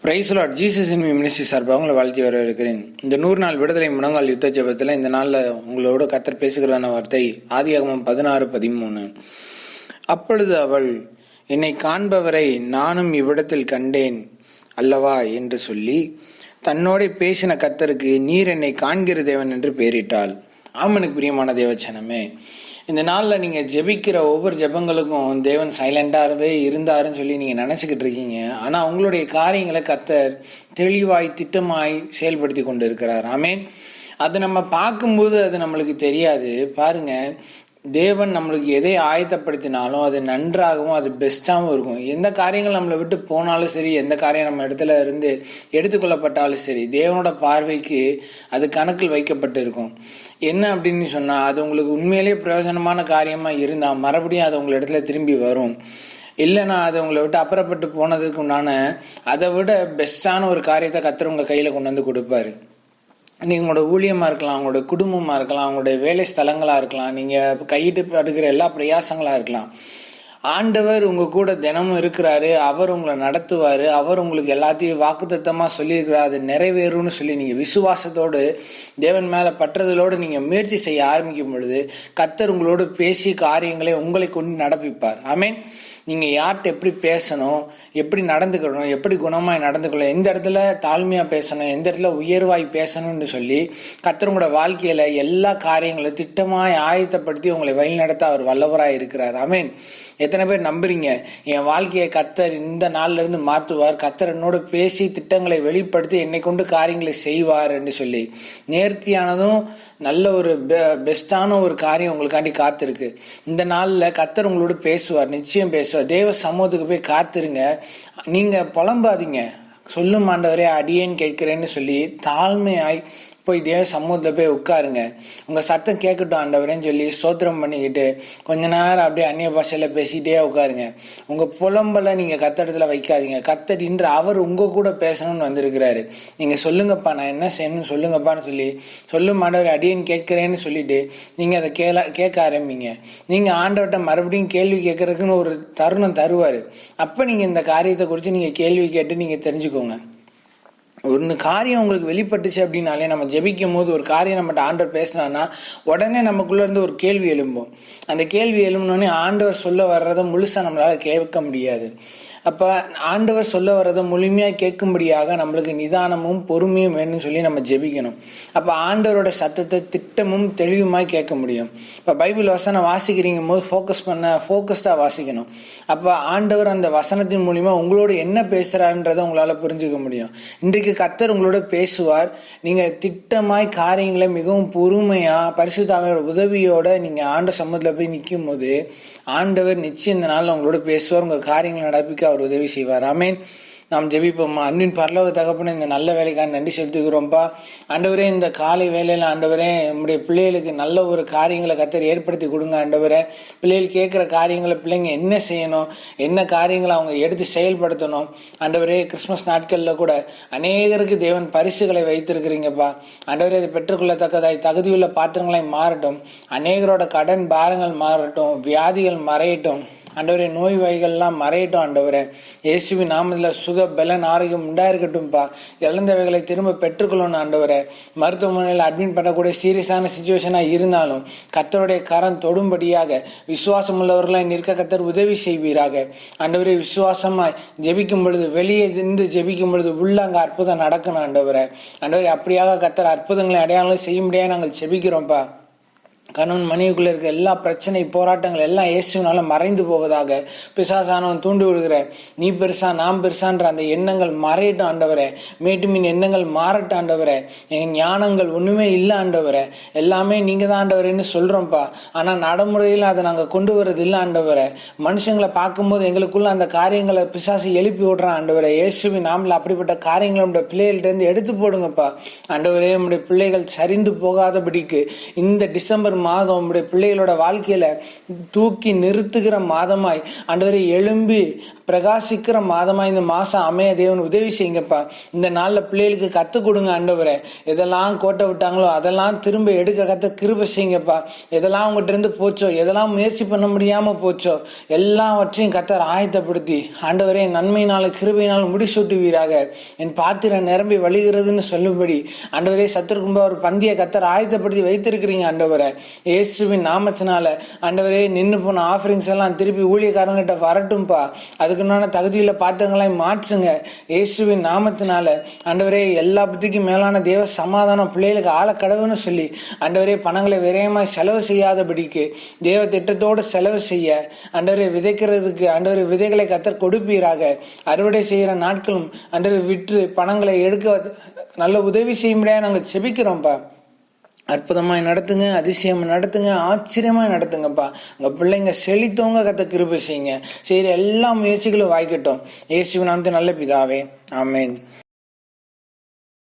Price Lord. Jesus in ministry சார்பாக உங்களை வாழ்த்தி வரவேற்கிறேன். இந்த 100 நாள் விடுதலை முழங்கால் யுத்த ஜெபத்தில் இந்த நாளில் உங்களோட கர்த்தர் பேசுகிறதான வார்த்தை ஆதியாகமம் 16:13. அப்பொழுது அவள், என்னை காண்பவரை நானும் இவ்விடத்தில் கண்டேன் அல்லவா என்று சொல்லி தன்னோட பேசின கர்த்தருக்கு நீர் என்னை காண்கிற தேவன் என்று பெயரிட்டாள். ஆமனுக்கு பிரியமான தேவச்சனமே, இந்த நாளில் நீங்கள் ஜெபிக்கிற ஒவ்வொரு ஜெபங்களுக்கும் தேவன் சைலண்டாகவே இருந்தாருன்னு சொல்லி நீங்கள் நினச்சிக்கிட்டு இருக்கீங்க. ஆனால் உங்களுடைய காரியங்களை கர்த்தர் தெளிவாய் திட்டமாய் செயல்படுத்தி கொண்டு இருக்கிறார். ஆமேன். அது நம்ம பார்க்கும்போது அது நம்மளுக்கு தெரியாது. பாருங்க, தேவன் நம்மளுக்கு எதை ஆயத்தப்படுத்தினாலும் அது நன்றாகவும் அது பெஸ்ட்டாகவும் இருக்கும். எந்த காரியங்கள் நம்மளை விட்டு போனாலும் சரி, எந்த காரியம் நம்ம இடத்துல இருந்து எடுத்துக்கொள்ளப்பட்டாலும் சரி, தேவனோட பார்வைக்கு அது கணக்கில் வைக்கப்பட்டு இருக்கும். என்ன அப்படின்னு சொன்னால், அது உங்களுக்கு உண்மையிலேயே பிரயோஜனமான காரியமாக இருந்தால் மறுபடியும் அது உங்கள் இடத்துல திரும்பி வரும். இல்லைன்னா அது உங்களை விட்டு அப்புறப்பட்டு போனதுக்கு உண்டான அதை விட பெஸ்ட்டான ஒரு காரியத்தை கர்த்தர் உங்கள் கையில் கொண்டு வந்து கொடுப்பாரு. நீங்கள் உங்களோட ஊழியமாக இருக்கலாம், அவங்களோட குடும்பமாக இருக்கலாம், அவங்களுடைய வேலை ஸ்தலங்களாக இருக்கலாம், நீங்கள் கையிட்டு படுக்கிற எல்லா பிரயாசங்களாக இருக்கலாம். ஆண்டவர் உங்கள் கூட தினமும் இருக்கிறாரு. அவர் உங்களை நடத்துவார். அவர் உங்களுக்கு எல்லாத்தையும் வாக்குத்தத்தமாக சொல்லியிருக்கிறார். அது நிறைவேறும்னு சொல்லி நீங்கள் விசுவாசத்தோடு தேவன் மேலே பற்றுதலோடு நீங்கள் முயற்சி செய்ய ஆரம்பிக்கும் பொழுது கர்த்தர் உங்களோடு பேசி காரியங்களை உங்களை கொண்டு நடப்பிப்பார். ஆமேன். நீங்கள் யார்கிட்ட எப்படி பேசணும், எப்படி நடந்துக்கணும், எப்படி குணமாய் நடந்துக்கணும், எந்த இடத்துல தாழ்மையாக பேசணும், எந்த இடத்துல உயர்வாய் பேசணும்னு சொல்லி கர்த்தர் உங்களோட வாழ்க்கையில் எல்லா காரியங்களும் திட்டமாய் ஆயத்தப்படுத்தி உங்களை வழிநடத்த அவர் வல்லவராக இருக்கிறார். ஆமேன். எத்தனை பேர் நம்புறீங்க, என் வாழ்க்கையை கர்த்தர் இந்த நாள்ல இருந்து மாற்றுவார், கர்த்தர் என்னோட பேசி திட்டங்களை வெளிப்படுத்தி என்னை கொண்டு காரியங்களை செய்வார் என்று சொல்லி நேர்த்தியானதும் நல்ல ஒரு பெஸ்டான ஒரு காரியம் உங்களுக்காண்டி காத்திருக்கு. இந்த நாளில் கர்த்தர் உங்களோட பேசுவார், நிச்சயம் பேசுவார். தேவ சமூகத்துக்கு போய் காத்திருங்க. நீங்கள் புலம்பாதீங்க. சொல்லும் ஆண்டவரே அடியேன்னு கேட்கிறேன்னு சொல்லி தாழ்மையாய் போய் தேவ சமூகத்தில் போய் உட்காருங்க. உங்கள் சத்தம் கேட்கட்டும் ஆண்டவரேன்னு சொல்லி ஸ்தோத்திரம் பண்ணிக்கிட்டு கொஞ்ச நேரம் அப்படியே அந்நிய பாஷையில் பேசிகிட்டே உட்காருங்க. உங்கள் புலம்பலை நீங்கள் கர்த்தரிடத்துல வைக்காதீங்க. கர்த்தர் இன்று அவர் உங்கள் கூட பேசணும்னு வந்திருக்கிறாரு. நீங்கள் சொல்லுங்கப்பா, நான் என்ன செய்யணும்னு சொல்லுங்கப்பான்னு சொல்லி சொல்லும் ஆண்டவர் அடியேன்னு கேட்கிறேன்னு சொல்லிட்டு நீங்கள் அதை கேட்க ஆரம்பிங்க. நீங்கள் ஆண்டவர்கிட்ட மறுபடியும் கேள்வி கேட்கறதுக்குன்னு ஒரு தருணம் தருவார். அப்போ நீங்கள் இந்த காரியத்தை குறித்து நீங்கள் கேள்வி கேட்டு நீங்கள் தெரிஞ்சுக்கோங்க. ஒரு காரியம் உங்களுக்கு வெளிப்பட்டுச்சு அப்படின்னாலே, நம்ம ஜெபிக்கும் போது ஒரு காரியம் நம்மகிட்ட ஆண்டவர் பேசினான்னா உடனே நமக்குள்ள இருந்து ஒரு கேள்வி எழும்பும். அந்த கேள்வி எழும்பினோடனே ஆண்டவர் சொல்ல வர்றதை முழுசாக நம்மளால் கேட்க முடியாது. அப்போ ஆண்டவர் சொல்ல வர்றதை முழுமையாக கேட்கும்படியாக நம்மளுக்கு நிதானமும் பொறுமையும் வேணும்னு சொல்லி நம்ம ஜெபிக்கணும். அப்போ ஆண்டவரோட சத்தத்தை திட்டமும் தெளிவுமாய் கேட்க முடியும். இப்போ பைபிள் வசனம் வாசிக்கிறீங்க போது ஃபோக்கஸ்டாக வாசிக்கணும். அப்போ ஆண்டவர் அந்த வசனத்தின் மூலிமா உங்களோட என்ன பேசுகிறாருன்றதை உங்களால் புரிஞ்சுக்க முடியும். இன்றைக்கு கர்த்தர் உங்களோட பேசுவார். நீங்கள் திட்டமாய் காரியங்களை மிகவும் பொறுமையாக பரிசுத்தாவியோட உதவியோட நீங்கள் ஆண்ட சமூகத்தில் போய் நிற்கும் போது ஆண்டவர் நிச்சயம் இந்த நாளில் உங்களோட பேசுவார். உங்கள் காரியங்களை நடப்பிக்க அவர் உதவி செய்வார். ஆமேன். நாம் ஜெபிப்போம்மா. அன்பின் பரலோக தகப்பனே, இந்த நல்ல வேலைக்கான நன்றி செலுத்துகிறோம்ப்பா. ஆண்டவரே, இந்த காலை வேலையில் ஆண்டவரே நம்முடைய பிள்ளைகளுக்கு நல்ல ஒரு காரியங்களை கர்த்தர் ஏற்படுத்தி கொடுங்க. ஆண்டவரே, பிள்ளைகள் கேட்குற காரியங்களை பிள்ளைங்க என்ன செய்யணும், என்ன காரியங்களை அவங்க எடுத்து செயல்படுத்தணும். ஆண்டவரே, கிறிஸ்மஸ் நாட்களில் கூட அநேகருக்கு தேவன் பரிசுகளை வைத்திருக்கிறீங்கப்பா. ஆண்டவரே, அதை பெற்றுக்கொள்ளத்தக்கதாய் தகுதியுள்ள பாத்திரங்களாய் மாறட்டும். அநேகரோட கடன் பாரங்கள் மாறட்டும், வியாதிகள் மறையட்டும். ஆண்டவரே, நோய் வகைகள்லாம் மறையட்டும். ஆண்டவரே, இயேசுவின் நாமத்தில் சுக பலன் ஆரோக்கியம் உண்டாயிருக்கட்டும்ப்பா. இழந்தவைகளை திரும்ப பெற்றுக்கொள்ளணும். ஆண்டவரே, மருத்துவமனையில் அட்மிட் பண்ணக்கூடிய சீரியஸான சிச்சுவேஷனாக இருந்தாலும் கர்த்தருடைய கரம் தொடும்படியாக விசுவாசம் உள்ளவர்களாய் நிற்க கர்த்தர் உதவி செய்வீராக. ஆண்டவரே, விசுவாசமாய் ஜெபிக்கும் பொழுது, வெளியே இருந்து ஜெபிக்கும் பொழுது உள்ள அங்கே அற்புதம் நடக்கணும். ஆண்டவரே, அப்படியாக கர்த்தர் அற்புதங்களை அடையாளம் செய்ய முடியாது நாங்கள் ஜெபிக்கிறோம்ப்பா. கணவன் மனைவிக்குள்ள இருக்க எல்லா பிரச்சனை போராட்டங்கள் எல்லாம் இயேசுவினால மறைந்து போவதாக. பிசாசானவன் தூண்டி விடுகிற நீ பெருசா நாம் பெருசான்ற அந்த எண்ணங்கள் மறையட்டும். ஆண்டவரே, மேட்டுமின் எண்ணங்கள் மாறட்டும். ஆண்டவரே, என் ஞானங்கள் ஒண்ணுமே இல்லை. ஆண்டவரே, எல்லாமே நீங்க தான் ஆண்டவரேன்னு சொல்றோம்ப்பா. ஆனா நடைமுறையில் அதை நாங்க கொண்டு வர்றது இல்லை. ஆண்டவரே, மனுஷங்களை பார்க்கும்போது எங்களுக்குள்ள அந்த காரியங்களை பிசாசு எழுப்பி விடுறான். ஆண்டவரே, இயேசுவின் நாமல அப்படிப்பட்ட காரியங்களை நம்முடைய பிள்ளைகள்ட்ட இருந்து எடுத்து போடுங்கப்பா. ஆண்டவரே, நம்முடைய பிள்ளைகள் சரிந்து போகாதபடிக்கு இந்த டிசம்பர் மாதம் உங்களுடைய பிள்ளைகளோட வாழ்க்கையில தூக்கி நிறுத்துகிற மாதமாய் ஆண்டவரே எழும்பி பிரகாசிக்கிற மாதமா இந்த மாசம் அமைய தேவன் உதவி செய்யுங்கப்பா. இந்த நாள்ல பிள்ளைகளுக்கு கத்துக் கொடுங்க ஆண்டவரே. எதெல்லாம் கோட்டை விட்டாங்களோ அதெல்லாம் திரும்ப எடுக்க கத்த கிருபை செய்யுங்கப்பா. எதெல்லாம் உங்ககிட்ட இருந்து போச்சோ, எதெல்லாம் முயற்சி பண்ண முடியாம போச்சோ, எல்லாவற்றையும் கத்தர் ஆயத்தப்படுத்தி ஆண்டவரே நன்மையினால கிருபையினால முடிசூட்டுவீராக. என் பாத்திரம் நிரம்பி வழிகிறதுன்னு சொல்லும்படி ஆண்டவரே சத்துருக்கும்ப ஒரு பந்திய கத்தர் ஆயத்தப்படுத்தி வைத்திருக்கிறீங்க ஆண்டவரை. இயேசுவின் நாமத்தினால ஆண்டவரே நின்று போன ஆஃபரிங்ஸ் எல்லாம் திருப்பி ஊழியக்காரங்கிட்ட வரட்டும்பா. அதுக்குண்டான தகுதியில பாத்திரங்களாய் மாற்றுங்க இயேசுவின் நாமத்தினால. ஆண்டவரே எல்லா புத்திக்கும் மேலான தேவ சமாதானம் பிள்ளைகளுக்கு ஆள கடவுன்னு சொல்லி ஆண்டவரே பணங்களை விரயமாய் செலவு செய்யாதபடிக்கு தேவ திட்டத்தோடு செலவு செய்ய ஆண்டவரே விதைக்கிறதுக்கு ஆண்டவரே விதைகளை கத்தர் கொடுப்பீராக. அறுவடை செய்கிற நாட்களும் ஆண்டவரை விற்று பணங்களை எடுக்க நல்ல உதவி செய்ய முடியாது நாங்கள் செபிக்கிறோம்ப்பா. அற்புதமாய் நடத்துங்க, அதிசயம் நடத்துங்க, ஆச்சரியமாய் நடத்துங்கப்பா. உங்க பிள்ளைங்க செழித்தவங்க கத்த கிருபை செய்யுங்க. செய்கிற எல்லா முயற்சிகளும் வாய்க்கட்டும். இயேசுவின் நாமத்தில் நல்ல பிதாவே, ஆமென்.